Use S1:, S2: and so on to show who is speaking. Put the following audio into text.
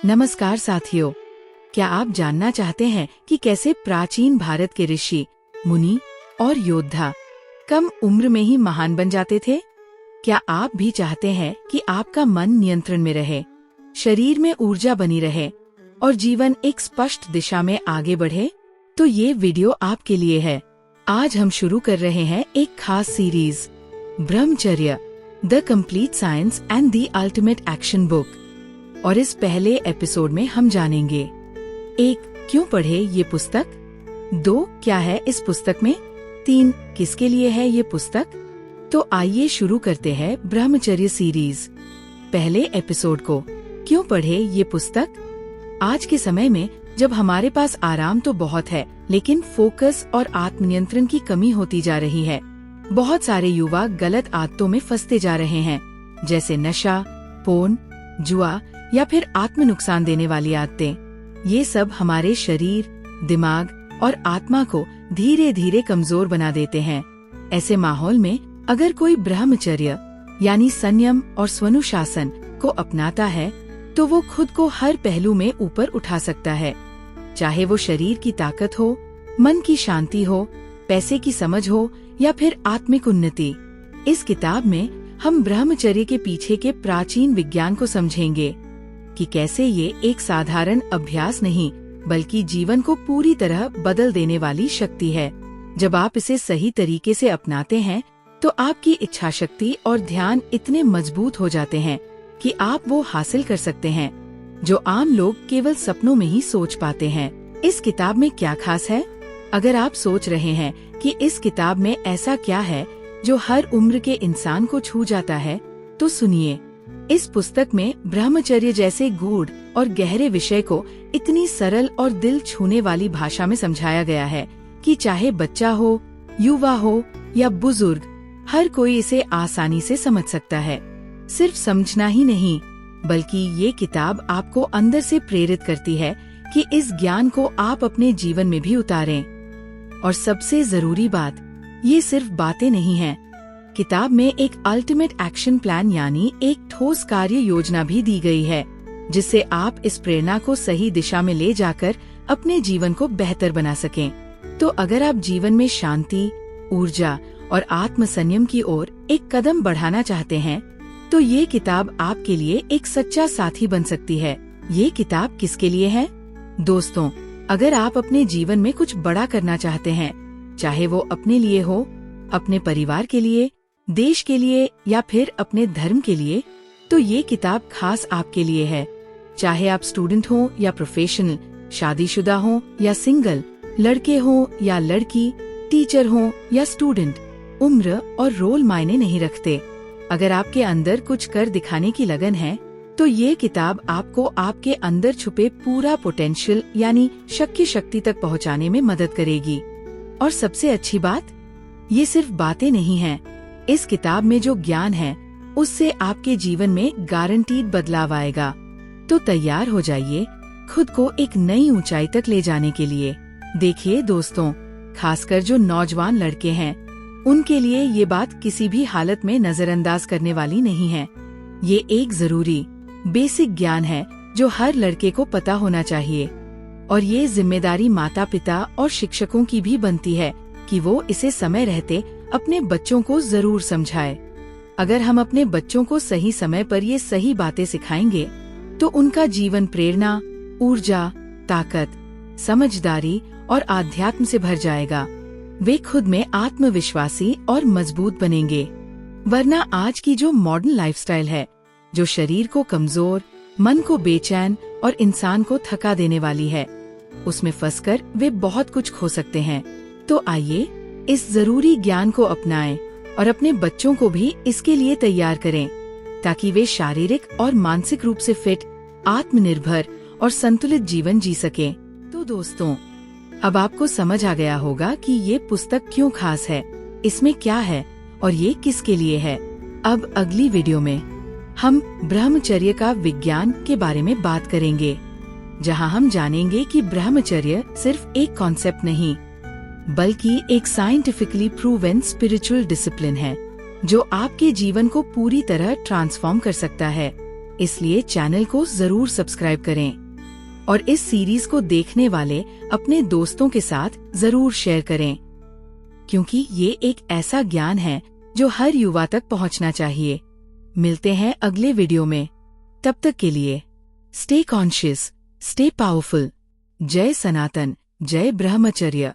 S1: नमस्कार साथियों, क्या आप जानना चाहते हैं कि कैसे प्राचीन भारत के ऋषि, मुनि और योद्धा कम उम्र में ही महान बन जाते थे? क्या आप भी चाहते हैं कि आपका मन नियंत्रण में रहे, शरीर में ऊर्जा बनी रहे और जीवन एक स्पष्ट दिशा में आगे बढ़े? तो ये वीडियो आपके लिए है। आज हम शुरू कर रहे हैं एक खास सीरीज, ब्रह्मचर्य, the complete science and the ultimate action book. और इस पहले एपिसोड में हम जानेंगे 1. क्यों पढ़े ये पुस्तक, 2. क्या है इस पुस्तक में, 3. किसके लिए है ये पुस्तक। तो आइए शुरू करते हैं ब्रह्मचर्य सीरीज। पहले एपिसोड को, क्यों पढ़े ये पुस्तक। आज के समय में जब हमारे पास आराम तो बहुत है, लेकिन फोकस और आत्मनियंत्रण की कमी होती जा रही है। बहुत सारे युवा गलत आदतों में फंसते जा रहे हैं, जैसे नशा, पोर्न, जुआ या फिर आत्म नुकसान देने वाली आदतें। ये सब हमारे शरीर, दिमाग और आत्मा को धीरे धीरे कमजोर बना देते हैं। ऐसे माहौल में अगर कोई ब्रह्मचर्य यानी संयम और स्वनुशासन को अपनाता है, तो वो खुद को हर पहलू में ऊपर उठा सकता है। चाहे वो शरीर की ताकत हो, मन की शांति हो, पैसे की समझ हो या फिर आत्मिक उन्नति। इस किताब में हम ब्रह्मचर्य के पीछे के प्राचीन विज्ञान को समझेंगे कि कैसे ये एक साधारण अभ्यास नहीं, बल्कि जीवन को पूरी तरह बदल देने वाली शक्ति है। जब आप इसे सही तरीके से अपनाते हैं, तो आपकी इच्छा शक्ति और ध्यान इतने मजबूत हो जाते हैं कि आप वो हासिल कर सकते हैं जो आम लोग केवल सपनों में ही सोच पाते हैं। इस किताब में क्या खास है? अगर आप सोच रहे हैं कि इस किताब में ऐसा क्या है जो हर उम्र के इंसान को छू जाता है, तो सुनिए। इस पुस्तक में ब्रह्मचर्य जैसे गूढ़ और गहरे विषय को इतनी सरल और दिल छूने वाली भाषा में समझाया गया है कि चाहे बच्चा हो, युवा हो या बुजुर्ग, हर कोई इसे आसानी से समझ सकता है। सिर्फ समझना ही नहीं, बल्कि ये किताब आपको अंदर से प्रेरित करती है कि इस ज्ञान को आप अपने जीवन में भी उतारें। और सबसे जरूरी बात, ये सिर्फ बातें नहीं हैं। किताब में एक अल्टीमेट एक्शन प्लान यानी एक ठोस कार्य योजना भी दी गई है, जिससे आप इस प्रेरणा को सही दिशा में ले जाकर अपने जीवन को बेहतर बना सकें। तो अगर आप जीवन में शांति, ऊर्जा और आत्म संयम की ओर एक कदम बढ़ाना चाहते हैं, तो ये किताब आपके लिए एक सच्चा साथी बन सकती है। ये किताब किसके लिए है? दोस्तों, अगर आप अपने जीवन में कुछ बड़ा करना चाहते हैं, चाहे वो अपने लिए हो, अपने परिवार के लिए, देश के लिए या फिर अपने धर्म के लिए, तो ये किताब खास आपके लिए है। चाहे आप स्टूडेंट हो या प्रोफेशनल, शादीशुदा हो या सिंगल, लड़के हो या लड़की, टीचर हो या स्टूडेंट, उम्र और रोल मायने नहीं रखते। अगर आपके अंदर कुछ कर दिखाने की लगन है, तो ये किताब आपको आपके अंदर छुपे पूरा पोटेंशियल यानी शक्ति तक पहुंचाने में मदद करेगी। और सबसे अच्छी बात, ये सिर्फ बातें नहीं हैं। इस किताब में जो ज्ञान है, उससे आपके जीवन में गारंटीड बदलाव आएगा। तो तैयार हो जाइए खुद को एक नई ऊंचाई तक ले जाने के लिए। देखिए दोस्तों, खासकर जो नौजवान लड़के हैं, उनके लिए ये बात किसी भी हालत में नजरअंदाज करने वाली नहीं है। ये एक जरूरी बेसिक ज्ञान है जो हर लड़के को पता होना चाहिए। और ये जिम्मेदारी माता पिता और शिक्षकों की भी बनती है कि वो इसे समय रहते अपने बच्चों को जरूर समझाए। अगर हम अपने बच्चों को सही समय पर ये सही बातें सिखाएंगे, तो उनका जीवन प्रेरणा, ऊर्जा, ताकत, समझदारी और आध्यात्म से भर जाएगा। वे खुद में आत्मविश्वासी और मजबूत बनेंगे। वरना आज की जो मॉडर्न लाइफस्टाइल है, जो शरीर को कमजोर, मन को बेचैन और इंसान को थका देने वाली है, उसमें फंसकर वे बहुत कुछ खो सकते हैं। तो आइए इस जरूरी ज्ञान को अपनाएं और अपने बच्चों को भी इसके लिए तैयार करें, ताकि वे शारीरिक और मानसिक रूप से फिट, आत्मनिर्भर और संतुलित जीवन जी सकें। तो दोस्तों, अब आपको समझ आ गया होगा कि ये पुस्तक क्यों खास है, इसमें क्या है और ये किसके लिए है। अब अगली वीडियो में हम ब्रह्मचर्य का विज्ञान के बारे में बात करेंगे, जहां हम जानेंगे कि ब्रह्मचर्य सिर्फ एक कॉन्सेप्ट नहीं, बल्कि एक साइंटिफिकली प्रूवन स्पिरिचुअल डिसिप्लिन है, जो आपके जीवन को पूरी तरह ट्रांसफॉर्म कर सकता है। इसलिए चैनल को जरूर सब्सक्राइब करें और इस सीरीज को देखने वाले अपने दोस्तों के साथ जरूर शेयर करें, क्योंकि ये एक ऐसा ज्ञान है जो हर युवा तक पहुंचना चाहिए। मिलते हैं अगले वीडियो में। तब तक के लिए स्टे कॉन्शियस, स्टे पावरफुल। जय सनातन, जय ब्रह्मचर्य।